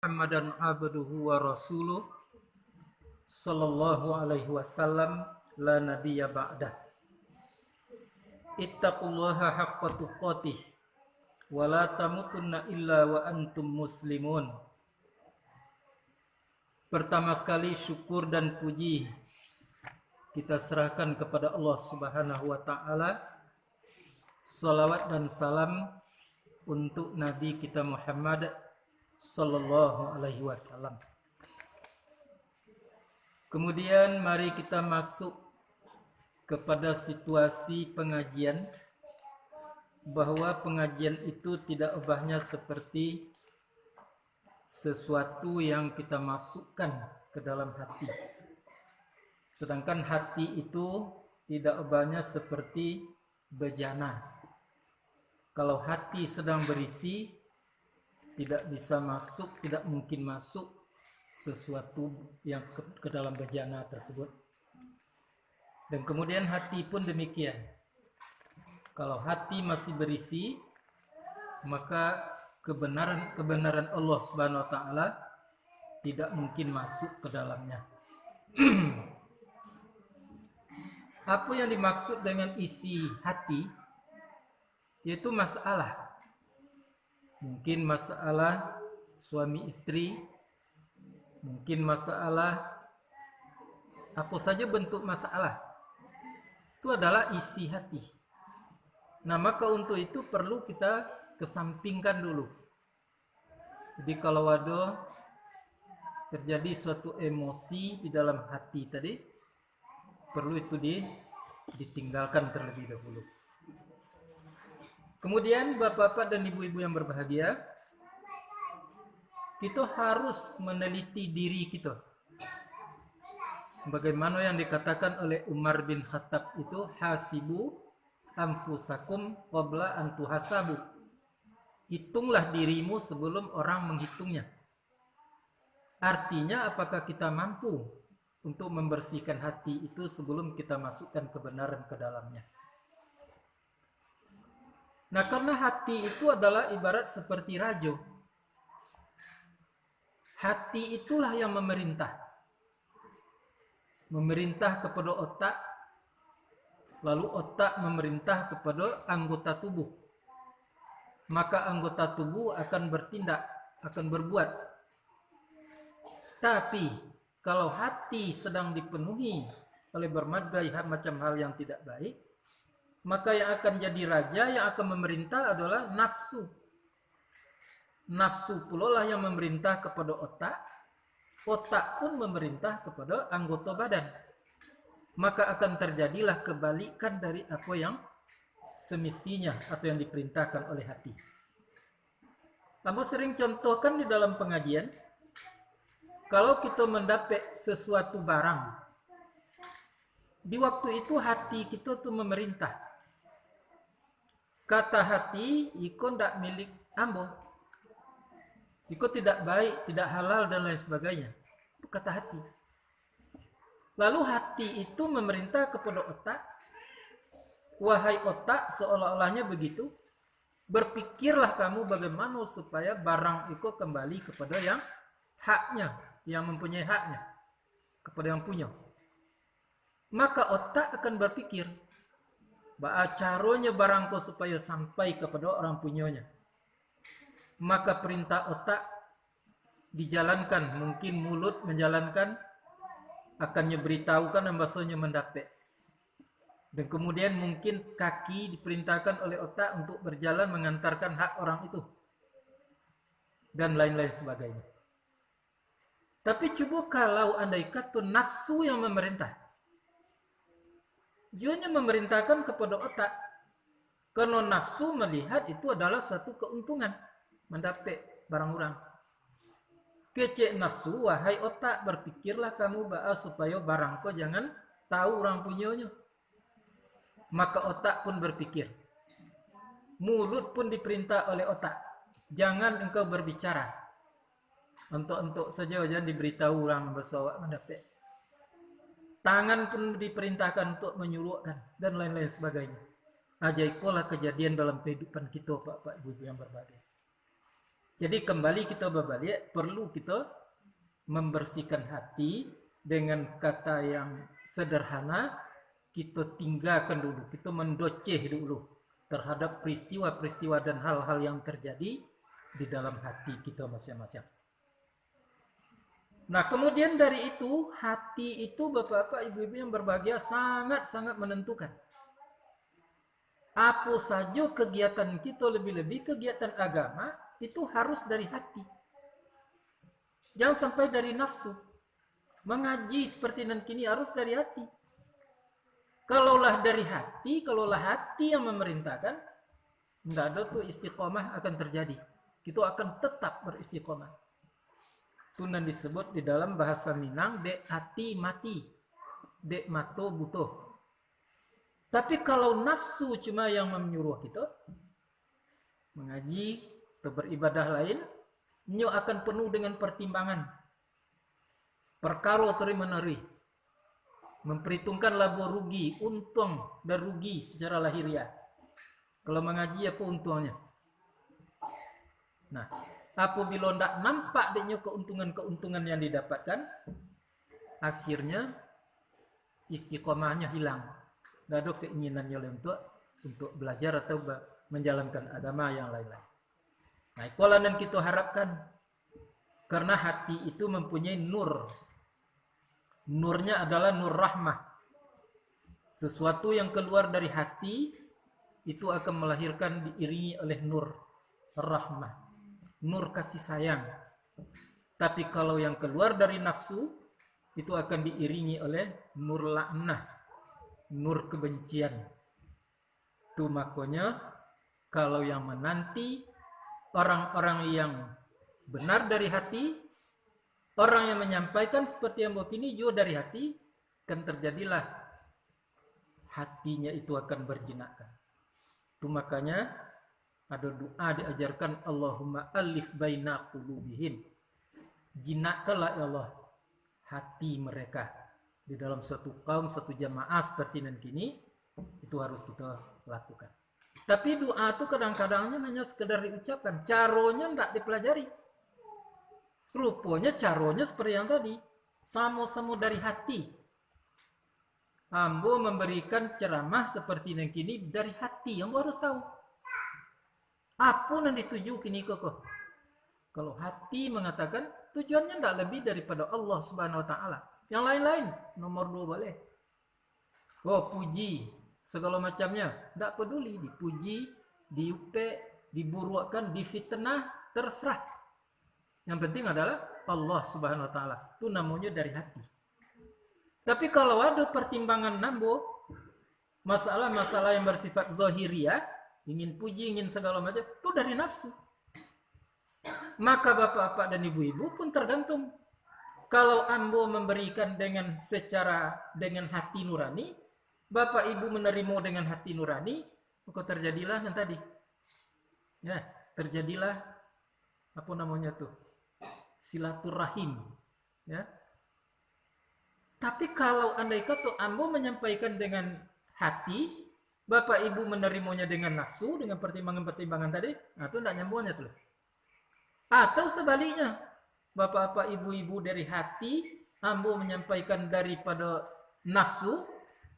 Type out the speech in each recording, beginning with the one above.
Muhammadan abduhu wa rasuluh sallallahu alaihi wasallam la nabiyya ba'dah. Ittaqullaha haqqa tuqatih wa la tamutunna illa wa antum muslimun. Pertama sekali syukur dan puji kita serahkan kepada Allah Subhanahu wa taala. Salawat dan salam untuk Nabi kita Muhammad sallallahu alaihi wasallam. Kemudian mari kita masuk kepada situasi pengajian, bahwa pengajian itu tidak ubahnya seperti sesuatu yang kita masukkan ke dalam hati. Sedangkan hati itu tidak ubahnya seperti bejana. Kalau hati sedang berisi, tidak bisa masuk, tidak mungkin masuk sesuatu yang ke dalam bejana tersebut. Dan kemudian hati pun demikian. Kalau hati masih berisi, maka kebenaran Allah Subhanahu wa taala tidak mungkin masuk ke dalamnya. Apa yang dimaksud dengan isi hati? Yaitu masalah. Mungkin masalah suami istri, mungkin masalah apa saja bentuk masalah. Itu adalah isi hati. Nah, maka untuk itu perlu kita kesampingkan dulu. Jadi kalau ada terjadi suatu emosi di dalam hati tadi, perlu itu ditinggalkan terlebih dahulu. Kemudian bapak-bapak dan ibu-ibu yang berbahagia, kita harus meneliti diri kita. Sebagaimana yang dikatakan oleh Umar bin Khattab itu, hasibu anfusakum qabla an tuhasabu. Hitunglah dirimu sebelum orang menghitungnya. Artinya apakah kita mampu untuk membersihkan hati itu sebelum kita masukkan kebenaran ke dalamnya. Nah, karena hati itu adalah ibarat seperti rajo. Hati itulah yang memerintah. Memerintah kepada otak, lalu otak memerintah kepada anggota tubuh. Maka anggota tubuh akan bertindak, akan berbuat. Tapi kalau hati sedang dipenuhi oleh berbagai macam hal yang tidak baik, maka yang akan jadi raja, yang akan memerintah adalah nafsu. Nafsu pula lah yang memerintah kepada otak. Otak pun memerintah kepada anggota badan. Maka akan terjadilah kebalikan dari apa yang semestinya atau yang diperintahkan oleh hati. Kamu sering contohkan di dalam pengajian, kalau kita mendapat sesuatu barang, di waktu itu hati kita tuh memerintah. Kata hati, iko ndak milik ambo, iko tidak baik, tidak halal dan lain sebagainya. Itu kata hati. Lalu hati itu memerintah kepada otak. Wahai otak, seolah-olahnya begitu, berpikirlah kamu bagaimana supaya barang itu kembali kepada yang haknya, yang mempunyai haknya, kepada yang punya. Maka otak akan berpikir, caranya barangku supaya sampai kepada orang punyanya. Maka perintah otak dijalankan, mungkin mulut menjalankan, akannya beritahukan dan bahasanya mendapat. Dan kemudian mungkin kaki diperintahkan oleh otak untuk berjalan mengantarkan hak orang itu. Dan lain-lain sebagainya. Tapi coba kalau andai kata nafsu yang memerintah. Dia hanya memerintahkan kepada otak. Karena nafsu melihat itu adalah suatu keuntungan. Mendapat barang orang. Kecek nafsu, wahai otak, berpikirlah kamu supaya barang kau jangan tahu orang punyanya. Maka otak pun berpikir. Mulut pun diperintah oleh otak. Jangan engkau berbicara. Untuk saja jangan diberitahu orang bahwa mendapat. Tangan pun diperintahkan untuk menyuruhkan dan lain-lain sebagainya. Ajaib pola kejadian dalam kehidupan kita, Bapak Ibu yang berbahagia. Jadi kembali kita berbalik, perlu kita membersihkan hati dengan kata yang sederhana, kita tinggalkan dulu, kita mendoceh dulu terhadap peristiwa-peristiwa dan hal-hal yang terjadi di dalam hati kita masing-masing. Nah, kemudian dari itu, hati itu bapak-bapak, ibu-ibu yang berbahagia sangat-sangat menentukan. Apa saja kegiatan kita, lebih-lebih kegiatan agama, itu harus dari hati. Jangan sampai dari nafsu. Mengaji seperti dan kini harus dari hati. Kalaulah dari hati, kalaulah hati yang memerintahkan, tidak ada tuh istiqomah akan terjadi. Kita akan tetap beristiqomah. Itu yang disebut di dalam bahasa Minang, dek hati mati, dek mato butuh. Tapi kalau nafsu cuma yang menyuruh kita mengaji atau beribadah lain, nyo akan penuh dengan pertimbangan, perkara terima-meneri, memperhitungkan laba rugi, untung dan rugi secara lahiriah. Kalau mengaji apa untungnya? Nah, apabila tidak nampak adanya keuntungan-keuntungan yang didapatkan, akhirnya istiqomahnya hilang. Tidak ada keinginannya untuk belajar atau menjalankan agama yang lain-lain. Nah, itulah yang kita harapkan. Karena hati itu mempunyai nur. Nurnya adalah nur rahmah. Sesuatu yang keluar dari hati itu akan melahirkan diiringi oleh nur rahmah, nur kasih sayang. Tapi kalau yang keluar dari nafsu itu akan diiringi oleh nur laknah, nur kebencian. Itu makanya kalau yang menanti orang-orang yang benar dari hati, orang yang menyampaikan seperti yang begini juga dari hati, kan terjadilah hatinya itu akan berjinakkan. Itu makanya ada doa diajarkan, Allahumma alif baina qulubihim. Jinakkanlah ya Allah hati mereka di dalam suatu kaum, satu jamaah seperti nan kini, itu harus kita lakukan. Tapi doa itu kadang-kadangnya hanya sekedar diucapkan, caranya tidak dipelajari. Rupanya caranya seperti yang tadi, sama-sama dari hati. Ambo memberikan ceramah seperti yang kini dari hati, yang harus tahu. Apa yang dituju kini kok? Kalau hati mengatakan tujuannya tidak lebih daripada Allah Subhanahu Wa Taala. Yang lain-lain nomor 2 boleh. Oh, puji segala macamnya, tidak peduli, dipuji, diupek, diburuakan, difitnah, terserah. Yang penting adalah Allah Subhanahu Wa Taala. Itu namanya dari hati. Tapi kalau ada pertimbangan nambo, masalah-masalah yang bersifat zahiriyah, ingin puji, ingin segala macam, itu dari nafsu. Maka bapak-bapak dan ibu-ibu pun tergantung. Kalau ambo memberikan dengan hati nurani, bapak ibu menerima dengan hati nurani, maka terjadilah yang tadi. Ya, terjadilah apa namanya tuh? Silaturahim. Ya. Tapi kalau andai kata ambo menyampaikan dengan hati, bapak ibu menerimanya dengan nafsu, dengan pertimbangan-pertimbangan tadi, nah itu tidak nyambungnya tuh. Atau sebaliknya, bapak-bapak ibu-ibu dari hati, ambo menyampaikan daripada nafsu,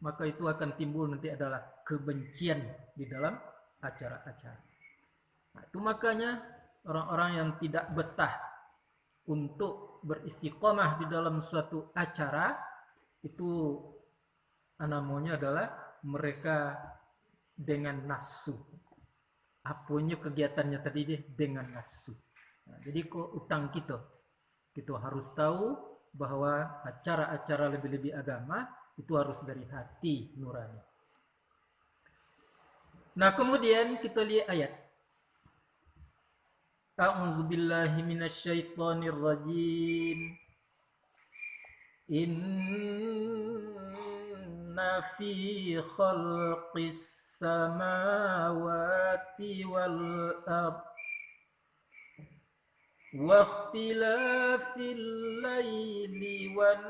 maka itu akan timbul nanti adalah kebencian di dalam acara-acara. Nah, itu makanya orang-orang yang tidak betah untuk beristiqomah di dalam suatu acara, itu namanya adalah mereka dengan nafsu. Apanya kegiatannya tadi deh dengan nafsu. Nah, jadi kok utang kita harus tahu bahwa acara-acara lebih-lebih agama itu harus dari hati nurani. Nah, kemudian kita lihat ayat. A'udzubillahi minasyaitonir rajim. Inna fi khalqis samawati wal ardh wa ikhtilafil laili wan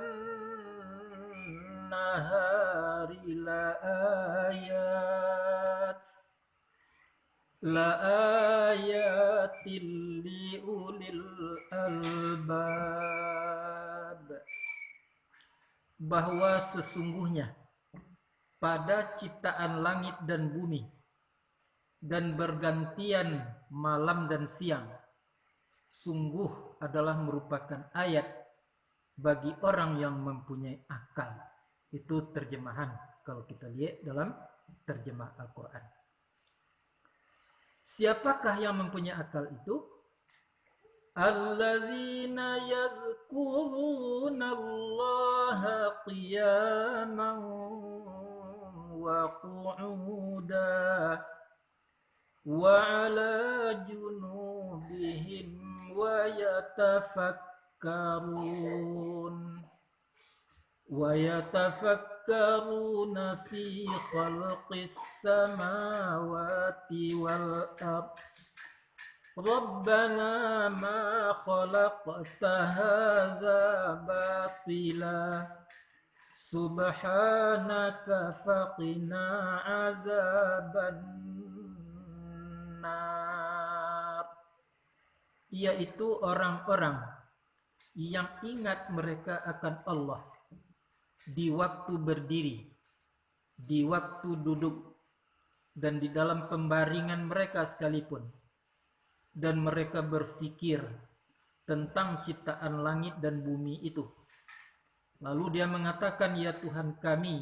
nahari la ayat la ayatil liulil albab, bahwa sesungguhnya pada ciptaan langit dan bumi dan bergantian malam dan siang sungguh adalah merupakan ayat bagi orang yang mempunyai akal. Itu terjemahan kalau kita lihat dalam terjemah Al-Quran. Siapakah yang mempunyai akal itu? Allazina yazkuruna Allaha qiyaman wa qu'udan wa ala junubihim wa yatafakkaruna fi khalqis samawati wal ardh Rabbana ma khalaqta hadza batila subhanaka faqina azaban nar. Yaitu orang-orang yang ingat mereka akan Allah di waktu berdiri, di waktu duduk, dan di dalam pembaringan mereka sekalipun. Dan mereka berfikir tentang ciptaan langit dan bumi itu. Lalu dia mengatakan, ya Tuhan kami,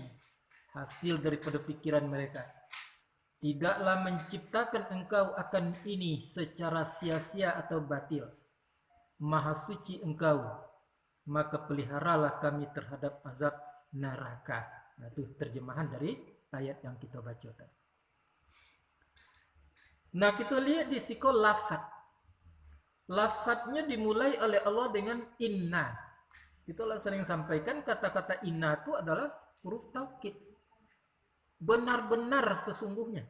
hasil daripada pikiran mereka, tidaklah menciptakan Engkau akan ini secara sia-sia atau batil. Maha suci Engkau, maka peliharalah kami terhadap azab neraka. Nah, itu terjemahan dari ayat yang kita baca tadi. Nah, kita lihat di siko lafad. Lafadnya dimulai oleh Allah dengan inna. Itulah sering sampaikan kata-kata inna itu adalah huruf taukid. Benar-benar sesungguhnya.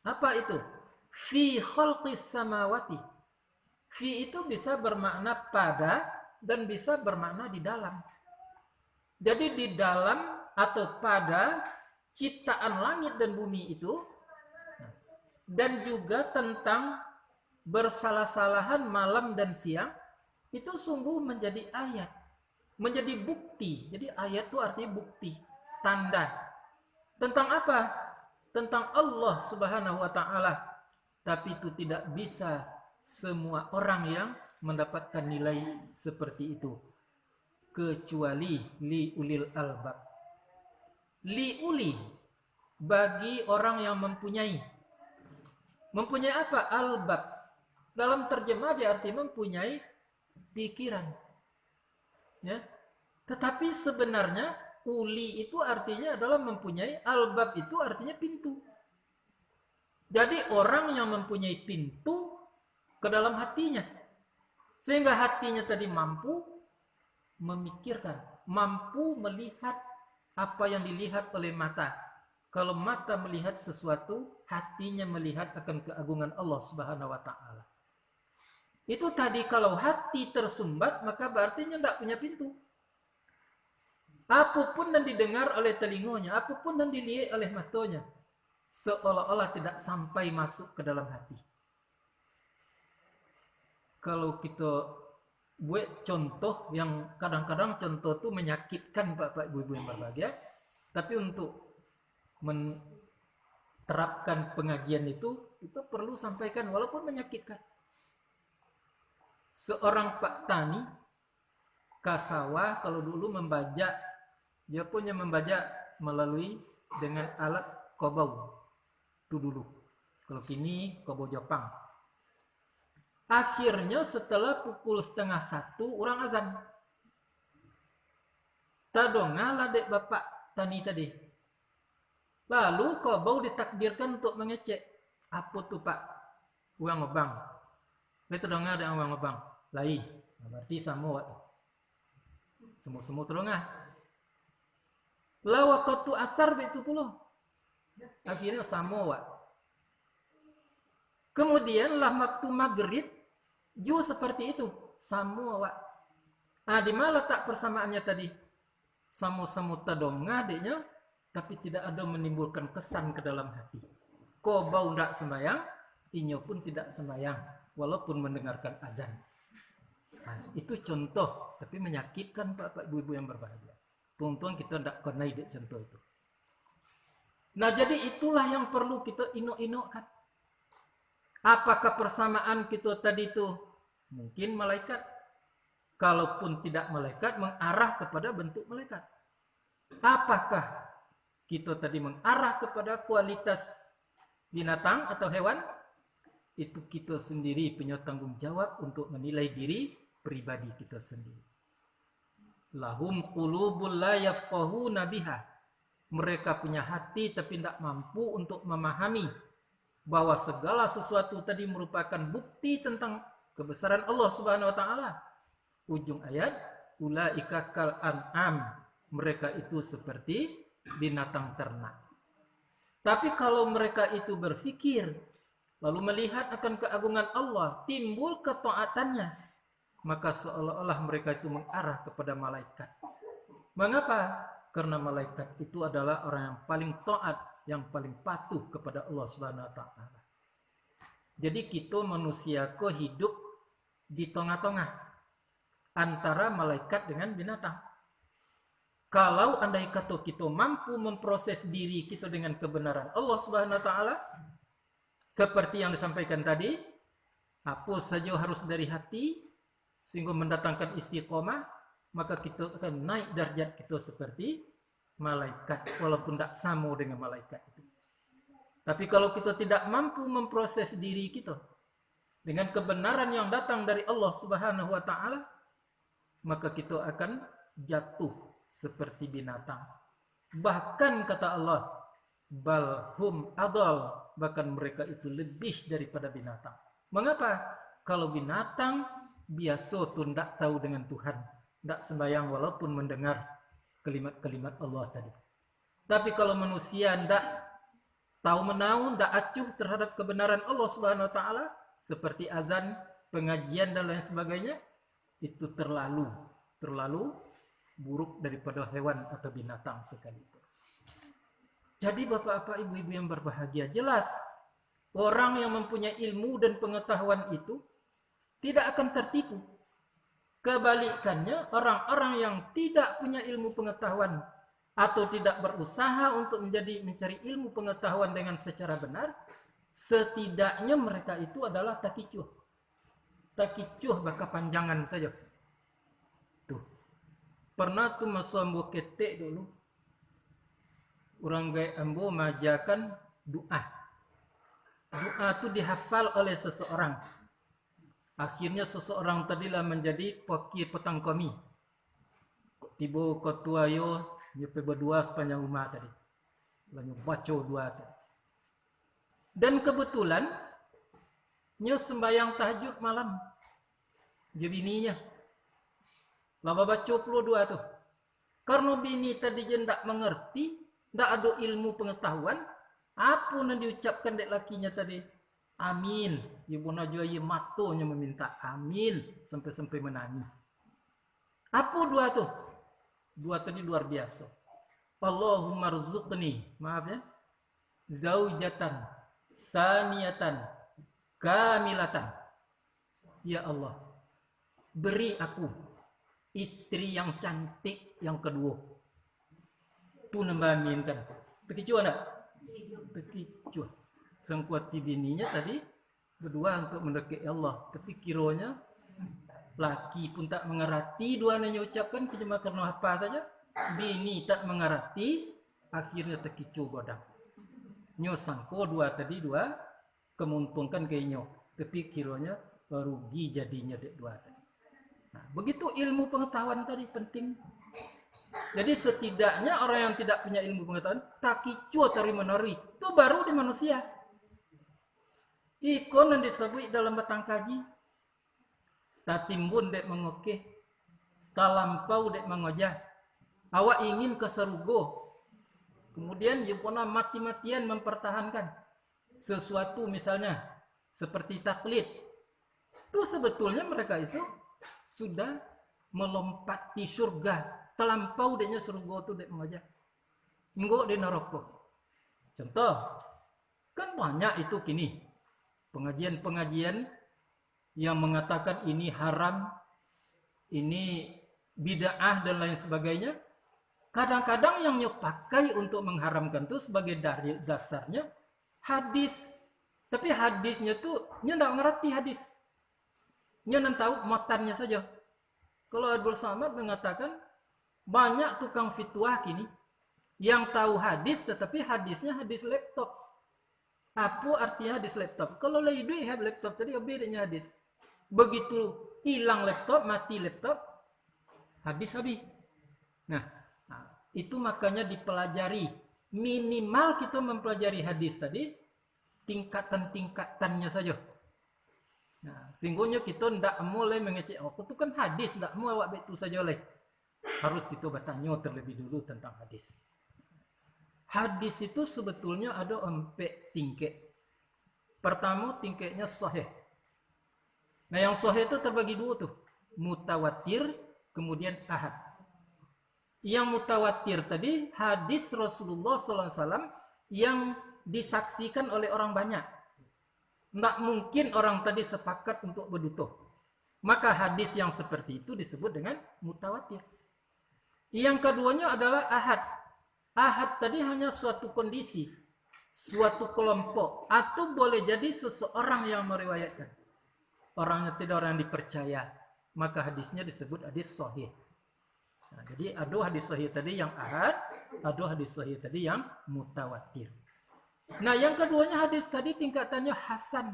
Apa itu? Fi khalqis samawati. Fi itu bisa bermakna pada dan bisa bermakna di dalam. Jadi di dalam atau pada ciptaan langit dan bumi itu, dan juga tentang bersalah-salahan malam dan siang, itu sungguh menjadi ayat, menjadi bukti. Jadi ayat itu artinya bukti, tanda. Tentang apa? Tentang Allah Subhanahu wa ta'ala. Tapi itu tidak bisa semua orang yang mendapatkan nilai seperti itu, kecuali li ulil albab. Li uli, bagi orang yang mempunyai apa? Albab. Dalam terjemah dia arti mempunyai pikiran. Ya. Tetapi sebenarnya uli itu artinya adalah mempunyai, albab itu artinya pintu. Jadi orang yang mempunyai pintu ke dalam hatinya. Sehingga hatinya tadi mampu memikirkan, mampu melihat apa yang dilihat oleh mata. Kalau mata melihat sesuatu, hatinya melihat akan keagungan Allah Subhanahu wa ta'ala. Itu tadi kalau hati tersumbat, maka berarti tidak punya pintu. Apapun yang didengar oleh telinganya, apapun yang dilihat oleh matanya, seolah-olah tidak sampai masuk ke dalam hati. Kalau kita buat contoh yang kadang-kadang contoh itu menyakitkan Bapak Ibu yang berbahagia, tapi untuk menerapkan pengajian itu perlu sampaikan walaupun menyakitkan. Seorang Pak Tani kasawah kalau dulu membajak, dia punya membajak melalui dengan alat kobau itu dulu. Kalau kini kobau Jepang. Akhirnya setelah pukul 12:30 orang azan. Tadongalah dek Bapak Tani tadi. Lalu kobau ditakdirkan untuk mengecek. Apa tuh Pak? Uang ngebang. Itu dong ada uang ngebang. Lai. Berarti sama waktu. Semua terongah. Lah waktu asar begitu pula. Akhirnya sama waktu. Kemudian lah waktu maghrib juga seperti itu. Sama waktu. Nah, di mana letak persamaannya tadi? Sama-sama tadongah adiknya, tapi tidak ada menimbulkan kesan ke dalam hati. ko bau ndak sembayang, inyo pun tidak sembayang walaupun mendengarkan azan. Nah, itu contoh, tapi menyakitkan Bapak Ibu yang berbahagia. Tuan-tuan kita tidak kenai dek contoh itu. Nah, jadi itulah yang perlu kita inok-inokkan. Apakah persamaan kita tadi itu? Mungkin malaikat. Kalaupun tidak malaikat, mengarah kepada bentuk malaikat. Apakah kita tadi mengarah kepada kualitas binatang atau hewan? Itu kita sendiri punya tanggung jawab untuk menilai diri pribadi kita sendiri. Lahum qulubul la yafqahuna biha. Mereka punya hati tapi tidak mampu untuk memahami bahwa segala sesuatu tadi merupakan bukti tentang kebesaran Allah Subhanahu wa taala. Ujung ayat, ulaika kal an'am. Mereka itu seperti binatang ternak. Tapi kalau mereka itu berfikir lalu melihat akan keagungan Allah, timbul ketaatannya, maka seolah-olah mereka itu mengarah kepada malaikat. Mengapa? Karena malaikat itu adalah orang yang paling taat, yang paling patuh kepada Allah Subhanahu wa taala. Jadi kita manusia kok hidup di tengah-tengah antara malaikat dengan binatang. Kalau andai kata kita mampu memproses diri kita dengan kebenaran Allah Subhanahu wa taala, seperti yang disampaikan tadi, apa saja harus dari hati sehingga mendatangkan istiqomah, maka kita akan naik derajat kita seperti malaikat walaupun tidak sama dengan malaikat itu. Tapi kalau kita tidak mampu memproses diri kita dengan kebenaran yang datang dari Allah Subhanahu wa taala, maka kita akan jatuh seperti binatang. Bahkan kata Allah, bal hum adal, bahkan mereka itu lebih daripada binatang. Mengapa? Kalau binatang biasa tuh tidak tahu dengan Tuhan, tidak sembahyang walaupun mendengar kalimat-kalimat Allah tadi. Tapi kalau manusia tidak tahu menahu, tidak acuh terhadap kebenaran Allah Subhanahu wa taala, seperti azan, pengajian dan lain sebagainya, itu terlalu buruk daripada hewan atau binatang sekalipun. Jadi bapak-bapak, ibu-ibu yang berbahagia, jelas orang yang mempunyai ilmu dan pengetahuan itu tidak akan tertipu. Kebalikannya, orang-orang yang tidak punya ilmu pengetahuan atau tidak berusaha untuk mencari ilmu pengetahuan dengan secara benar, setidaknya mereka itu adalah takicuh. Takicuh baka panjangan saja. Tuh. Pernah tuh masuk ketek dulu. Orang gaya ambo majakan doa. Doa itu dihafal oleh seseorang. Akhirnya seseorang tadilah menjadi pokir petang kami. Tiba ketua yo nyepe berdua sepanjang rumah tadi. Lalu baca dua tadi. Dan kebetulan nyo sembayang tahajud malam. Jebininya. Lama baca puluh dua tuh. Karena bini tadi je ndak mengerti, ndak ada ilmu pengetahuan, apa yang diucapkan dek lakinya tadi? Amin. Ibu najwa ye matonya meminta amin sampai-sampai menangis. Apa dua tuh? Dua tadi luar biasa. Allahumma rzuqni, maaf ya, zaujatan saniyatan kamilatan. Ya Allah, beri aku istri yang cantik yang kedua. Tu nambahin kan. Terkecuali enggak? Terkecuali. Sangkuati bininya tadi berdua untuk mendekati Allah. Tapi kiranya laki pun tak mengerti dua yang ucapkan cuma karena apa saja. Bini tak mengerti, akhirnya terkecuali godam. Nyo sangko dua tadi dua kemuntungkan ke nyo. Tapi kiranya rugi jadinya dua tadi. Nah, begitu ilmu pengetahuan tadi penting. Jadi setidaknya orang yang tidak punya ilmu pengetahuan takicu tari menari itu baru di manusia. Ikon yang disebut dalam batang kaji. Tatimbun dek mengoke, talampau dek mengojah. Awak ingin ke serugo, kemudian yupona mati-matian mempertahankan sesuatu misalnya seperti taklid. Itu sebetulnya mereka itu sudah melompati surga. Terlampau deknya surga itu dek mengajak. Enggak di neraka. Contoh, Kan banyak itu kini pengajian-pengajian yang mengatakan ini haram, ini bid'ah dan lain sebagainya. Kadang-kadang yang pakai untuk mengharamkan itu sebagai dasarnya hadis. Tapi hadisnya tuh nya enggak ngerti hadis. Nya tahu matannya saja. Kalau Abdul Samad mengatakan banyak tukang fitwah kini yang tahu hadis tetapi hadisnya hadis laptop. Apa artinya hadis laptop? Kalau lagi duit have laptop tadi bedanya hadis. Begitu hilang laptop, mati laptop, hadis habis. Nah, itu makanya dipelajari. Minimal kita mempelajari hadis tadi tingkatan-tingkatannya saja. Nah, sehingga kita tidak mulai mengecek, oh itu kan hadis, tidak mau awak betul saja oleh. Harus kita bertanya terlebih dulu tentang hadis. Hadis itu sebetulnya ada 4 tingkat. Pertama tingkatnya sahih. Nah yang sahih itu terbagi 2 tuh. Mutawatir, kemudian ahad. Yang mutawatir tadi hadis Rasulullah SAW yang disaksikan oleh orang banyak. Tidak mungkin orang tadi sepakat untuk berdutuh. Maka hadis yang seperti itu disebut dengan mutawatir. Yang keduanya adalah ahad. Ahad tadi hanya suatu kondisi, suatu kelompok, atau boleh jadi seseorang yang meriwayatkan. Orangnya tidak orang yang dipercaya, maka hadisnya disebut hadis sahih. Nah, jadi ada hadis sahih tadi yang ahad, ada hadis sahih tadi yang mutawatir. Nah, yang keduanya hadis tadi tingkatannya hasan.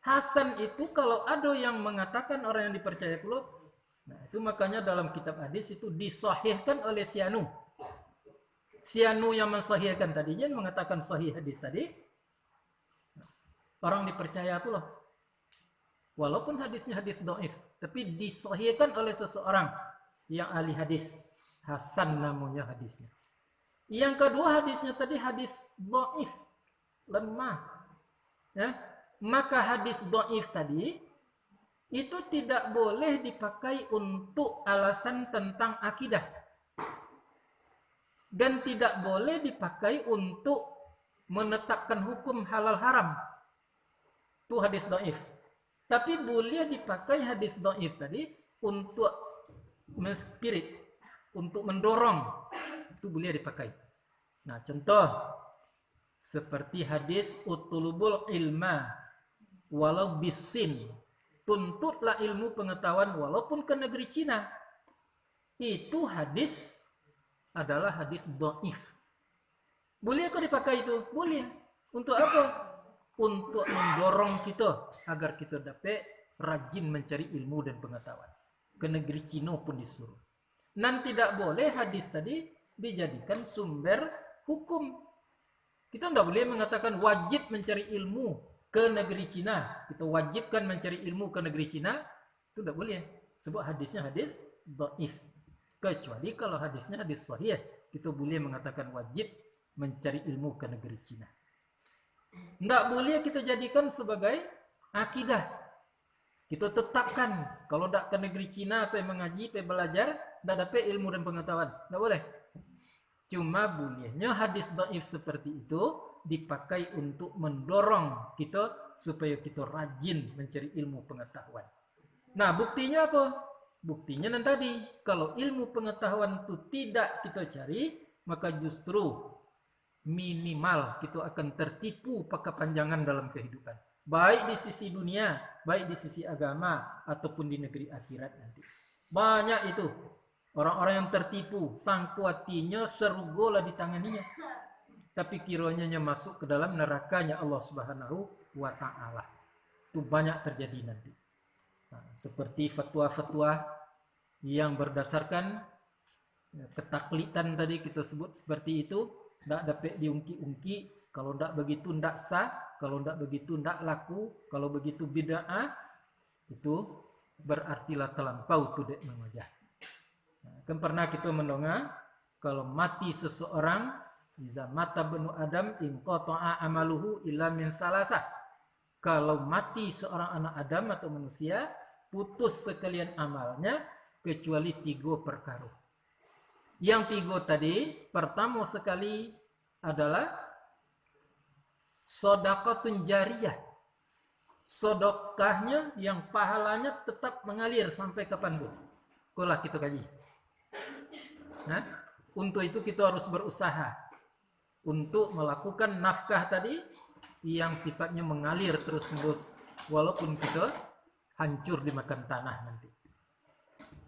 Hasan itu kalau ada yang mengatakan orang yang dipercaya pula, nah itu makanya dalam kitab hadis itu disahihkan oleh Syanu. Syanu yang mensahihkan tadinya mengatakan sahih hadis tadi, orang dipercaya pula. Walaupun hadisnya hadis dhaif, tapi disahihkan oleh seseorang yang ahli hadis. Hasan namanya hadisnya. Yang kedua hadisnya tadi hadis dhaif, lemah. Ya, maka hadis dhaif tadi itu tidak boleh dipakai untuk alasan tentang akidah. Dan tidak boleh dipakai untuk menetapkan hukum halal haram. Itu hadis dhaif. Tapi boleh dipakai hadis dhaif tadi untuk menspirit, untuk mendorong. Itu boleh dipakai. Nah, contoh seperti hadis utulubul ilma walau bisin. Tuntutlah ilmu pengetahuan walaupun ke negeri Cina. Itu hadis adalah hadis dhaif. Boleh kok dipakai itu? Boleh. Untuk apa? Untuk mendorong kita agar kita dapat rajin mencari ilmu dan pengetahuan. Ke negeri Cina pun disuruh. Dan tidak boleh hadis tadi dijadikan sumber hukum. Kita tidak boleh mengatakan wajib mencari ilmu ke negeri Cina. Kita wajibkan mencari ilmu ke negeri Cina. Itu tidak boleh. Sebab hadisnya hadis dhaif. Kecuali kalau hadisnya hadis sahih, kita boleh mengatakan wajib mencari ilmu ke negeri Cina. Tidak boleh kita jadikan sebagai akidah. Kita tetapkan kalau tidak ke negeri Cina, pergi mengaji, pergi belajar, tidak dapat ilmu dan pengetahuan. Tidak boleh. Cuma bolehnya hadis dhaif seperti itu dipakai untuk mendorong kita supaya kita rajin mencari ilmu pengetahuan. Nah, buktinya apa? Buktinya nanti tadi, kalau ilmu pengetahuan itu tidak kita cari, maka justru minimal kita akan tertipu kepanjangan dalam kehidupan. Baik di sisi dunia, baik di sisi agama, ataupun di negeri akhirat nanti. Banyak itu orang-orang yang tertipu, sangku hatinya serugola di tangannya. Tapi kiranya masuk ke dalam nerakanya Allah Subhanahu wa Ta'ala. Itu banyak terjadi nanti. Nah, seperti fatwa-fatwa yang berdasarkan ketaklitan tadi kita sebut seperti itu, tidak dapat diungki-ungki, kalau tidak begitu tidak sah, kalau tidak begitu tidak laku, kalau begitu bid'ah, itu berartilah terlampau tudek mengajah. Nah, kan pernah kita mendengar kalau mati seseorang, iza mata benu Adam inqata'a amaluhu illa min salasah. Kalau mati seorang anak Adam atau manusia, putus sekalian amalnya kecuali 3 perkara. Yang 3 tadi, pertama sekali adalah Sodaqatun jariyah. Sodokahnya yang pahalanya tetap mengalir sampai kapanpun. Kulah kita kaji. Nah, untuk itu kita harus berusaha untuk melakukan nafkah tadi yang sifatnya mengalir terus-menerus walaupun kita hancur dimakan tanah nanti.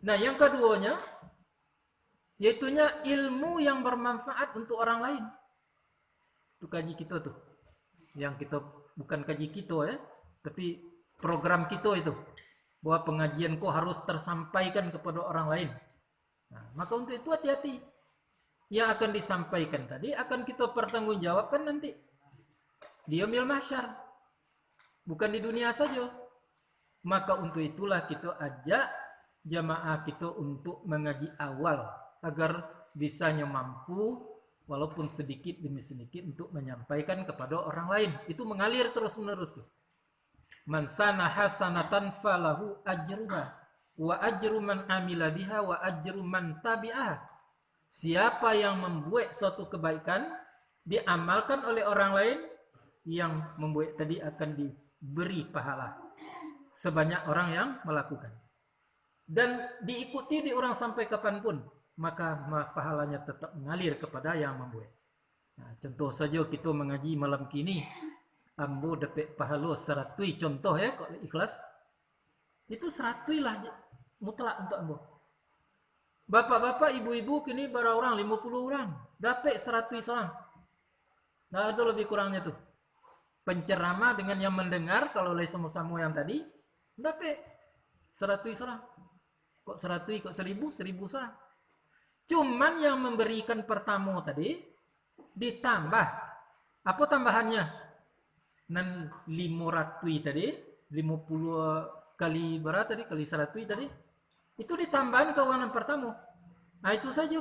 Nah, yang keduanya yaitunya ilmu yang bermanfaat untuk orang lain. Itu kaji kita tuh. Yang kita bukan kaji kita ya, tapi program kita itu. Bahwa pengajian kok harus tersampaikan kepada orang lain. Nah, maka untuk itu hati-hati. Yang akan disampaikan tadi akan kita pertanggungjawabkan nanti di yaumil mahsyar. Bukan di dunia saja. Maka untuk itulah kita ajak jamaah kita untuk mengaji awal agar bisanya mampu walaupun sedikit demi sedikit untuk menyampaikan kepada orang lain. Itu mengalir terus-menerus tuh. Man sana hasanatan falahu ajruha wa ajru man amila biha wa ajru man tabi'ah. Siapa yang membuat suatu kebaikan diamalkan oleh orang lain, yang membuat tadi akan diberi pahala sebanyak orang yang melakukan. Dan diikuti di orang sampai kapanpun, maka pahalanya tetap mengalir kepada yang membuat. Nah, contoh saja kita mengaji malam kini, ambo dapat pahala 100 contoh ya, kalau ikhlas. Itu 100 lah mutlak untuk ambo. Bapak-bapak, ibu-ibu kini berapa orang? 50 orang. Dapat 100 orang. Nah, ada lebih kurangnya tuh. Penceramah dengan yang mendengar, kalau oleh sama-sama yang tadi, dapat 100 orang. Kok 100, kok 1000, 1000 orang. Cuman yang memberikan pertama tadi, ditambah. Apa tambahannya? Nan 500 tadi, 50 kali berapa tadi? Kali 100 tadi. Itu ditambahan keuangan pertama. Nah, itu saja